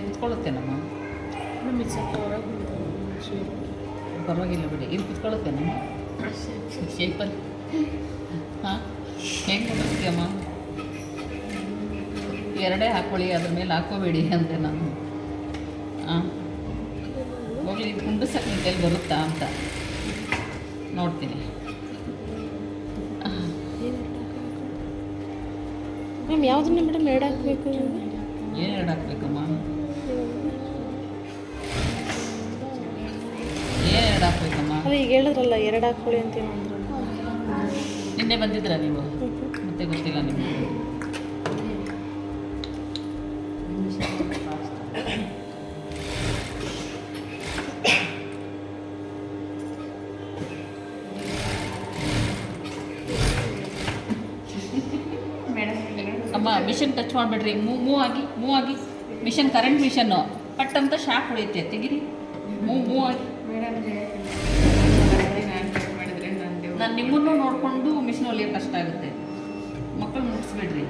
ಕುತ್ಕೊಳ್ಳುತ್ತೇನಮ್ಮ? ಪರವಾಗಿಲ್ಲ ಬಿಡಿ, ಇಲ್ಲಿ ಕುತ್ಕೊಳ್ಳುತ್ತೇನಮ್ಮ ಶೇಪಲ್ಲಿ? ಹಾಂ, ಹೆಂಗೆ ಕುಂದಿರ್ತೀಯಮ್ಮ? ಎರಡೇ ಹಾಕ್ಕೊಳ್ಳಿ, ಅದ್ರ ಮೇಲೆ ಹಾಕ್ಕೋಬೇಡಿ ಅಂದೆ ನಾನು. ಹಾಂ, ಹೋಗಲಿ, ಇದು ಕುಂಡಿಸಕ್ಕೆ ನಿಮ್ಮ ಕೈಲಿ ಬರುತ್ತಾ ಅಂತ ನೋಡ್ತೀನಿ. ಮ್ಯಾಮ್ ಯಾವುದನ್ನ ಮೇಡಮ್ ಎರಡು ಹಾಕಬೇಕು? ಏನು ಎರಡು ಹಾಕ್ಬೇಕಮ್ಮ? ಏನು ಎರಡು ಹಾಕ್ಬೇಕಮ್ಮ? ಅದೇ ಈಗ ಹೇಳಿದ್ರಲ್ಲ ಎರಡು ಹಾಕ್ಕೊಳ್ಳಿ ಅಂತ ಏನಂದ್ರೆ. ನಿನ್ನೆ ಬಂದಿದ್ರಾ ನೀವು? ಮತ್ತೆ ಗೊತ್ತಿಲ್ಲ ನಿಮಗೆ? ಅಮ್ಮ ಮಿಷನ್ ಟಚ್ ಮಾಡಿಬಿಡ್ರಿ, ಮೂವ್ ಆಗಿ ಮಿಷನ್ ಕರೆಂಟ್ ಮಿಷನ್ನು ಪಟ್ ಅಂತ ಶಾಕ್ ಹೊಡೆಯುತ್ತೆ, ತೆಗಿರಿ. ಮೂವ್ ಆಗಿ. ನಾನು ನಿಮ್ಮನ್ನು ನೋಡಿಕೊಂಡು ಮಿಷನ್ ಹೊಲಿಯೋಕೆ ಕಷ್ಟ ಆಗುತ್ತೆ. ಮಕ್ಕಳು ಮುಗಿಸ್ಬಿಡ್ರಿ.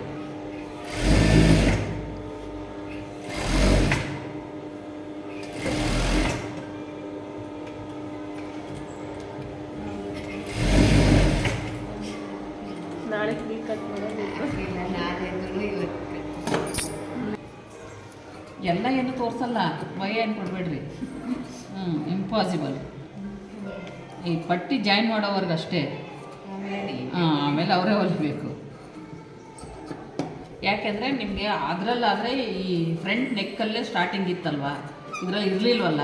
ನಾಳೆ ಕ್ಲೀನ್ ಕಟ್ ಮಾಡೋದು ಎಲ್ಲ ಏನು ತೋರಿಸಲ್ಲ, ಭಯ ಏನು ಕೊಡಬೇಡ್ರಿ. ಇಂಪಾಸಿಬಲ್. ಈ ಪಟ್ಟಿ ಜಾಯಿನ್ ಮಾಡೋವರೆಗಷ್ಟೇ. ಆಮೇಲೆ ಅವರೇ ಹೊಲಿಬೇಕು. ಯಾಕೆಂದರೆ ನಿಮಗೆ ಅದರಲ್ಲಾದರೆ ಈ ಫ್ರಂಟ್ ನೆಕ್ಕಲ್ಲೇ ಸ್ಟಾರ್ಟಿಂಗ್ ಇತ್ತಲ್ವ, ಇದರಲ್ಲಿ ಇರಲಿಲ್ವಲ್ಲ,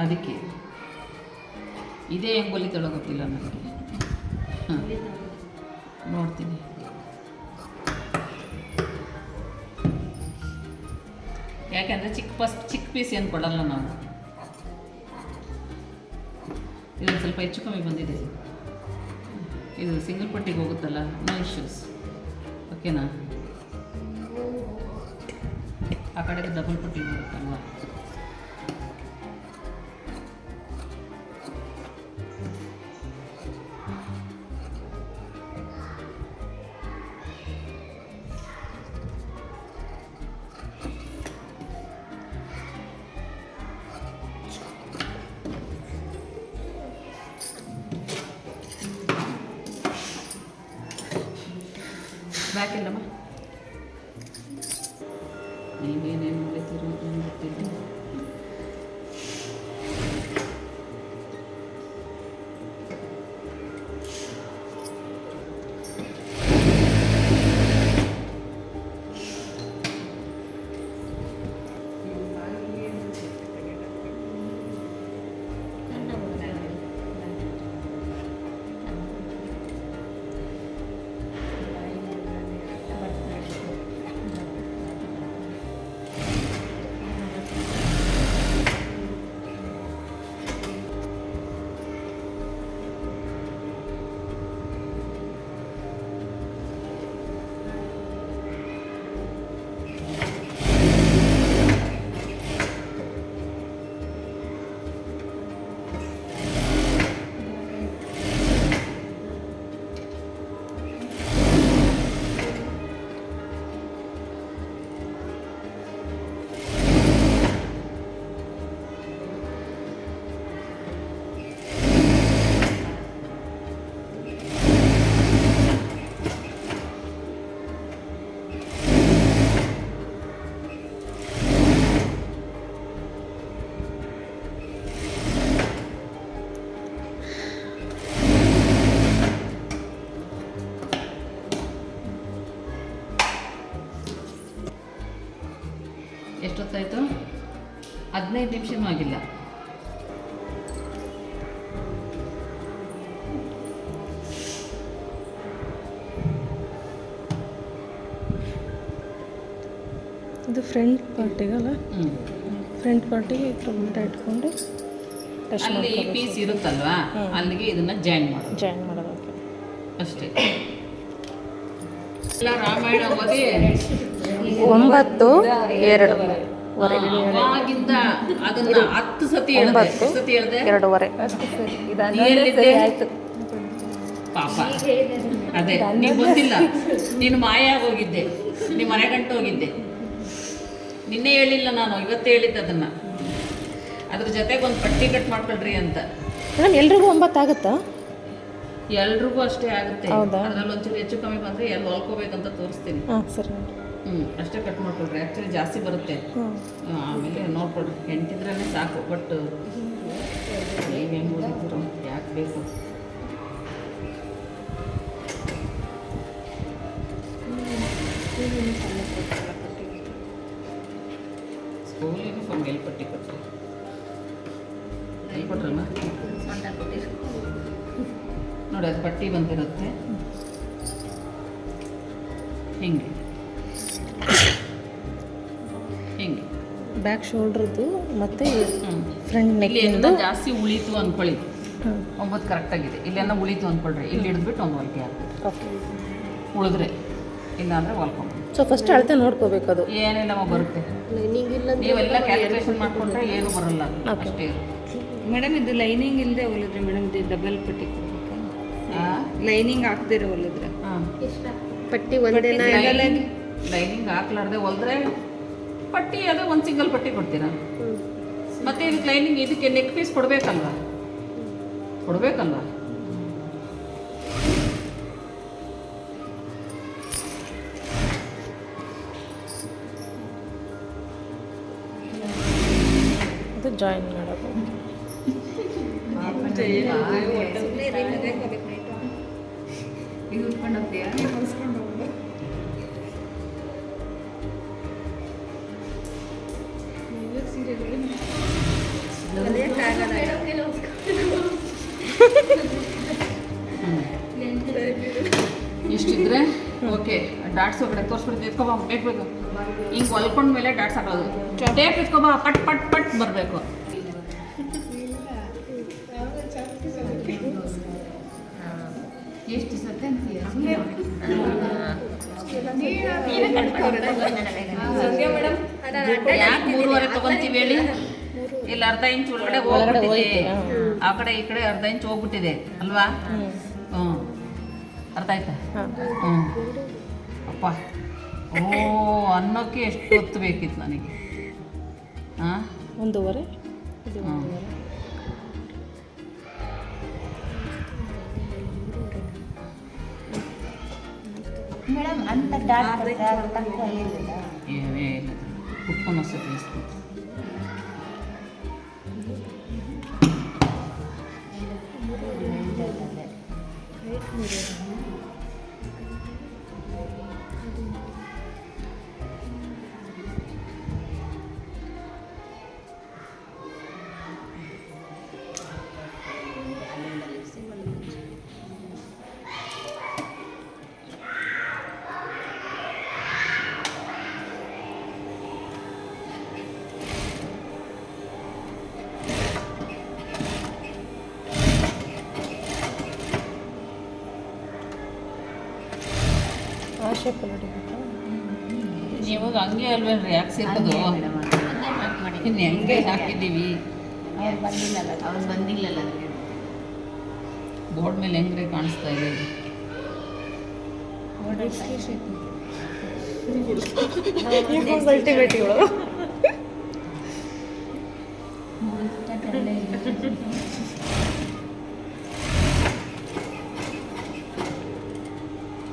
ಅದಕ್ಕೆ. ಇದೇ ಹೆಂಗೆ ಹೊಲಿತಾಳೋ ಗೊತ್ತಿಲ್ಲ ನನಗೆ. ನೋಡ್ತೀನಿ. ಯಾಕೆಂದರೆ ಚಿಕ್ಕ ಪೀಸ್ ಏನು ಕೊಡಲ್ಲ ನಾವು. ಇದೊಂದು ಸ್ವಲ್ಪ ಹೆಚ್ಚು ಕಮ್ಮಿ ಬಂದಿದೆ. ಇದು ಸಿಂಗಲ್ ಪಟ್ಟಿಗೆ ಹೋಗುತ್ತಲ್ಲ, ನೋ ಇಶ್ಯೂಸ್. ಓಕೆನಾ? ಆ ಕಡೆಗೆ ಡಬಲ್ ಪಟ್ಟಿಗೆ ಹೋಗುತ್ತಲ್ವ. ಬ್ಯಾಕ್ ಇಲ್ಲಮ್ಮ, ನೀವೇನೇನು ಹೇಳ್ತೀರೋ ನನಗೆ ಗೊತ್ತಿಲ್ಲ. ಎಷ್ಟೊತ್ತಾಯಿತು? 15 ನಿಮಿಷನೂ ಆಗಿಲ್ಲ. ಇದು ಫ್ರಂಟ್ ಪಾರ್ಟಿಗಲ್ಲ, ಹ್ಞೂ, ಫ್ರಂಟ್ ಪಾರ್ಟಿಗೆ ಟೊಮೆಟೊ ಇಟ್ಕೊಂಡು ಟಚ್ ಅಲ್ಲಿ ಈ ಪೀಸ್ ಇರುತ್ತಲ್ವಾ, ಅಲ್ಲಿಗೆ ಇದನ್ನು ಜಾಯಿನ್ ಮಾಡೋದು ಜಾಯಿನ್ ಮಾಡೋದು. ಅಷ್ಟೇ. ಎಲ್ಲ ರಾಮಾಯಣ ಓದಿ 9:02 ಅವಾಗಿಂದ ಅದನ್ನ 10 ಸತಿ ಹೇಳಿದೆ. ಎಷ್ಟು ಸತಿ ಹೇಳಿದೆ? 2:30 ನೀ ಎಲ್ಲಿದ್ದೆ? ಪಾಪ ಅದೇ ನೀನು ಗೊತ್ತಿಲ್ಲ, ನೀನು ಮಾಯ ಆಗೋಗಿದ್ದೆ, ನೀ ಮನೆ ಗಂಟು ಹೋಗಿದ್ದೆ. ನಿನ್ನೆ ಹೇಳಿಲ್ಲ ನಾನು, ಇವತ್ತೇ ಹೇಳಿದ್ದೆ ಅದನ್ನು. ಅದ್ರ ಜೊತೆಗೆ ಒಂದು ಪಟ್ಟಿ ಕಟ್ ಮಾಡ್ಕೊಳ್ರಿ ಅಂತ. ಮೇಡಮ್ ಎಲ್ರಿಗೂ 9 ಆಗುತ್ತಾ? ಎಲ್ರಿಗೂ ಅಷ್ಟೇ ಆಗುತ್ತೆ. ಹೌದಾ? ಅದ್ರಲ್ಲಿ ಒಂಚೂರು ಹೆಚ್ಚು ಕಮ್ಮಿ ಬಂದರೆ ಎಲ್ಲಿ ಹೊಲ್ಕೋಬೇಕಂತ ತೋರಿಸ್ತೀನಿ. ಹಾಂ ಸರಿ. ಅಷ್ಟೇ ಕಟ್ ಮಾಡ್ಕೊಳ್ರಿ. ಆ್ಯಕ್ಚುಲಿ ಜಾಸ್ತಿ ಬರುತ್ತೆ, ಆಮೇಲೆ ನೋಡ್ಕೊಳ್ರಿ. ಎಂಟಿದ್ರೇ ಸಾಕು. ಬಟ್ ನೀವು ಹೆಂಗೆ ಓದಿದ್ರು ಯಾಕೆ ಬೇಕು? ಸ್ಕೂಲ್ ಯೂನಿಫಾರ್ಮ್ ಎಲ್ಲಿ ಪಟ್ಟಿ ಕೊಟ್ಟರು? ಎಲ್ಲಿ ಕೊಟ್ರಲ್ಲ ನೋಡಿ, ಅದು ಪಟ್ಟಿ ಬಂದಿರುತ್ತೆ ಹಿಂಗೆ ಹಿಂಗೆ. ಬ್ಯಾಕ್ ಶೋಲ್ಡ್ರದ್ದು ಮತ್ತು ಫ್ರಂಟ್ ನೆಕ್ ಇಲ್ಲಿ ಜಾಸ್ತಿ ಉಳಿತು ಅಂದ್ಕೊಳ್ಳಿ, 9 ಕರೆಕ್ಟಾಗಿದೆ. ಇಲ್ಲೇನೋ ಉಳಿತು ಅಂದ್ಕೊಳ್ರಿ, ಇಲ್ಲಿ ಹಿಡಿದ್ಬಿಟ್ಟು ಒಂದು ಹೊಲಿಕೆ ಹಾಕ್ಬೇಕು. ಓಕೆ. ಉಳಿದ್ರೆ ಇಲ್ಲಾಂದರೆ ಹೊಲ್ಕೊಂಡು. ಸೊ ಫಸ್ಟ್ ಅಳತೆ ನೋಡ್ಕೋಬೇಕು. ಅದು ಏನಿಲ್ಲಮ್ಮ ಬರುತ್ತೆ. ನೀವೆಲ್ಲ ಕ್ಯಾಲ್ಕುಲೇಷನ್ ಮಾಡಿಕೊಂಡ್ರೆ ಏನು ಬರಲ್ಲ, ಅಷ್ಟೇ. ಮೇಡಮ್ ಇದು ಲೈನಿಂಗ್ ಇಲ್ಲದೆ ಹೊಲಿದ್ರೆ ಮೇಡಮ್ ಇದು ಡಬಲ್ ಪಟ್ಟಿ ಕೊಡ್ಬೇಕಾ? ಲೈನಿಂಗ್ ಹಾಕ್ದಿರ ಹೊಲಿದ್ರೆ ಪಟ್ಟಿ ಲೈನಿಂಗ್ ಹಾಕ್ಲಾರ್ದೆ ಹೊಲಿದ್ರೆ ಪಟ್ಟಿ ಅದೇ ಒಂದು ಸಿಂಗಲ್ ಪಟ್ಟಿ ಕೊಡ್ತೀರಾ. ಮತ್ತೆ ಇದಕ್ಕೆ ಲೈನಿಂಗ್, ಇದಕ್ಕೆ ನೆಕ್ ಪೀಸ್ ಕೊಡಬೇಕಲ್ವಾ? ಅದು ಜಾಯಿನ್ ಮಾಡೋದು. ಇದು ಉಟ್ಕೊಂಡು ಹೋಗ್ತೀಯಾ? ಇಷ್ಟಿದ್ರೆ ಓಕೆ. ಡಾಟ್ಸ್ ಒಳಗಡೆ ತೋರಿಸ್ಬಿಡ್ತೀವಿ. ಎತ್ಕೊಬಾ, ಬೇಕು ಹಿಂಗೆ ಹೊಲ್ಕೊಂಡ್ಮೇಲೆ ಡಾಟ್ಸ್ ಹಾಕೋದು. ಟೇಪ್ ಎತ್ಕೊಬಾ, ಪಟ್ ಪಟ್ ಪಟ್ ಬರಬೇಕು. ಎಷ್ಟು ಸತ್ತೆ ಅಂತೀಯ? ಯಾಕೆ 3.5 ತಗೊಂತೀವಿ ಹೇಳಿ? ಇಲ್ಲಿ ಅರ್ಧ ಇಂಚ್ ಒಳಗಡೆ ಹೋಗ್ಬಿಟ್ಟಿದೆ, ಆ ಕಡೆ ಈ ಕಡೆ ಅರ್ಧ ಇಂಚ್ ಹೋಗ್ಬಿಟ್ಟಿದೆ ಅಲ್ವಾ? ಅರ್ಥ ಆಯ್ತಾ? ಅಪ್ಪ, ಅನ್ನೋಕ್ಕೆ ಎಷ್ಟು ಹೊತ್ತು ಬೇಕಿತ್ತು ನನಗೆ. 1:30. ಮೇಡಮ್ ಅಂತ ಡಾಟ್ ಏನೇ ಇಲ್ಲ, ಉಪ್ಪನ್ನು ಅಷ್ಟೇ ತಿಳಿಸ್ತೀನಿ. ಇವಾಗ ಹಂಗೆ ಅಲ್ವೇನ್ರಿ ಯಾಕೆ ಸಿಕ್ಕೋದು? ಇನ್ನು ಹೆಂಗೆ ಹಾಕಿದ್ದೀವಿ, ಅವ್ರು ಬಂದಿಲ್ಲಲ್ಲ ಬೋರ್ಡ್ ಮೇಲೆ ಹೆಂಗ್ರೆ ಕಾಣಿಸ್ತಾ ಇದೆ ಇದು. ಅಲ್ಟಿಮೇಟ್ಗಳು.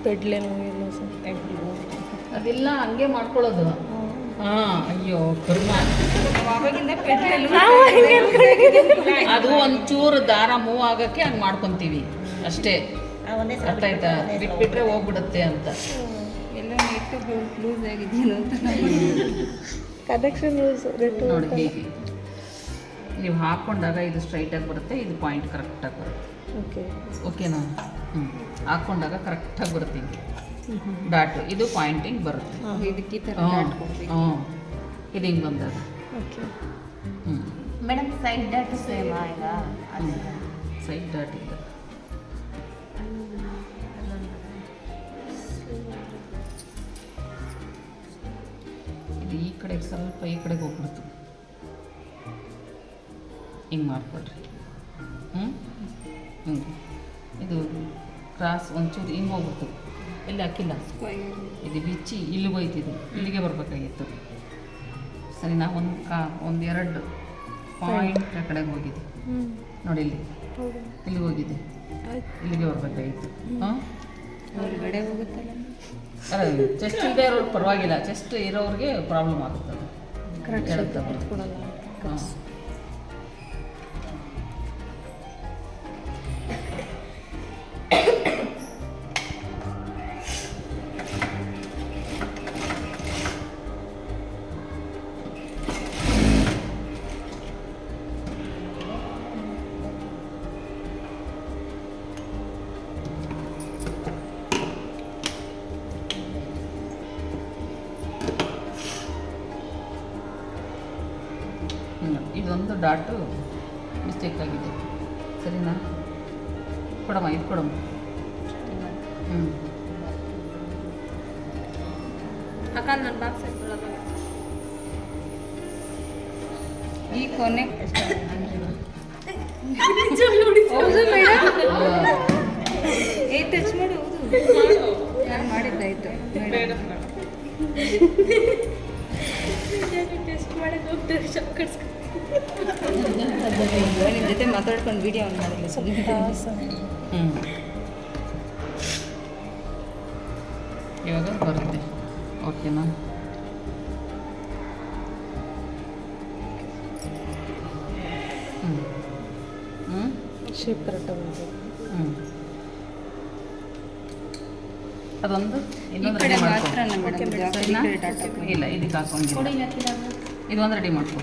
ಪೆಡ್ಲೇನು ಇಲ್ಲ ಸರ್. ಅದೆಲ್ಲ ಹಂಗೆ ಮಾಡ್ಕೊಳ್ಳೋದು. ಅಯ್ಯೋ ಕರ್ಮ. ಅದು ಒಂಚೂರು ದಾರ ಮೂವ್ ಆಗಕ್ಕೆ ಹಂಗೆ ಮಾಡ್ಕೊತೀವಿ ಅಷ್ಟೇ. ಅರ್ಥ ಆಯ್ತಾ? ಬಿಟ್ಬಿಟ್ರೆ ಹೋಗ್ಬಿಡುತ್ತೆ ಅಂತ. ಎಲ್ಲ ನೆಟ್ಟು ಲೂಸ್ ಆಗಿದ್ದೀನೋ ಅಂತ ಕನೆಕ್ಷನ್ ನೋಡಿ ಹೀಗೆ ನೀವು ಹಾಕ್ಕೊಂಡಾಗ ಇದು ಸ್ಟ್ರೈಟಾಗಿ ಬರುತ್ತೆ, ಇದು ಪಾಯಿಂಟ್ ಕರೆಕ್ಟಾಗಿ ಬರುತ್ತೆ. ಓಕೆ ಓಕೆನಾ? ಹಾಕ್ಕೊಂಡಾಗ ಕರೆಕ್ಟಾಗಿ ಬರುತ್ತೆ ಹಿಂಗೆ ಡಾಟು, ಇದು ಪಾಯಿಂಟಿಂಗ್ ಬರುತ್ತೆ. ಇದಕ್ಕೆ ಈ ಥರ ಹ್ಞೂ ಡಾಟ್ ಕೊಡ್ಬೇಕು. ಹ್ಞೂ ಇದು ಹಿಂಗೆ ಬಂದಾಗ okay madam side dot same ಈಗ ಸೈಡ್ ಡಾಟ್ ಇಲ್ಲ. ಇದು ಈ ಕಡೆಗೆ ಸ್ವಲ್ಪ ಈ ಕಡೆಗೆ ಹೋಗ್ಬಿಡ್ತು, ಹಿಂಗೆ ಮಾಡ್ಕೊಳ್ರಿ. ಹಿಂಗೆ ಇದು ಕ್ರಾಸ್ ಒಂಚೂರು ಹಿಂಗೆ ಹೋಗ್ಬಿಡ್ತು, ಎಲ್ಲಿ ಹಾಕಿಲ್ಲ, ಇದು ಬಿಚ್ಚಿ ಇಲ್ಲಿಗೆ ಹೋಯ್ತಿದ್ದು, ಇಲ್ಲಿಗೆ ಬರಬೇಕಾಗಿತ್ತು. ಸರಿನಾ? ಒಂದೆರಡು ಪಾಯಿಂಟ್ ಆ ಕಡೆಗೆ ಹೋಗಿದೆ ನೋಡಿ, ಇಲ್ಲಿಗೆ ಹೋಗಿದೆ, ಇಲ್ಲಿಗೆ ಬರಬೇಕಾಗಿತ್ತು. ಹೊರಗಡೆ ಹೋಗುತ್ತಲ್ಲ. ಅಲ್ಲ, ಚೆಸ್ಟ್ ಇಲ್ಲದೆ ಇರೋರು ಪರವಾಗಿಲ್ಲ, ಚೆಸ್ಟ್ ಇರೋರಿಗೆ ಪ್ರಾಬ್ಲಮ್ ಆಗುತ್ತೆ ಅದು. ಕರೆಕ್ಟ್ ಕೊಡಲ್ಲ. ಹಾಂ ಇದೊಂದು ಡಾಟು ಮಿಸ್ಟೇಕ್ ಆಗಿದೆ. ಸರಿನಾ? ಕೊಡಮ್ಮ, ಇದು ಕೊಡಮ್ಮ. ಈ ಕೊನೆ ಹೌದು ಮೇಡಮ್, ಟಚ್ ಮಾಡಿ. ಹೌದು ನಾನು ಮಾಡಿದ್ದಾಯ್ತು ಮೇಡಮ್. ನಿಮ್ಮ ಜೊತೆ ಮಾತಾಡ್ಕೊಂಡು ವಿಡಿಯೋ ಆನ್ ಮಾಡಿಲ್ಲ ಸುಮ್ಮನೆ. ಇವಾಗ ಬರುತ್ತೆ. ಓಕೆನಾ? ಶೇಪ್ ಕರೆಕ್ಟಾಗಿ ಬರಬೇಕು. ಅದೊಂದು ಈ ಇನ್ನೊಂದು ಕಡೆ ರೆಡಿ ಮಾತ್ರ ಮಾಡ್ಕೊ. ಮೇಡಮ್ ಇಲ್ಲ, ಇದಕ್ಕೆ ಹಾಕೊಂಡಿಲ್ಲ. ಇದೊಂದು ರೆಡಿ ಮಾಡ್ಕೊ.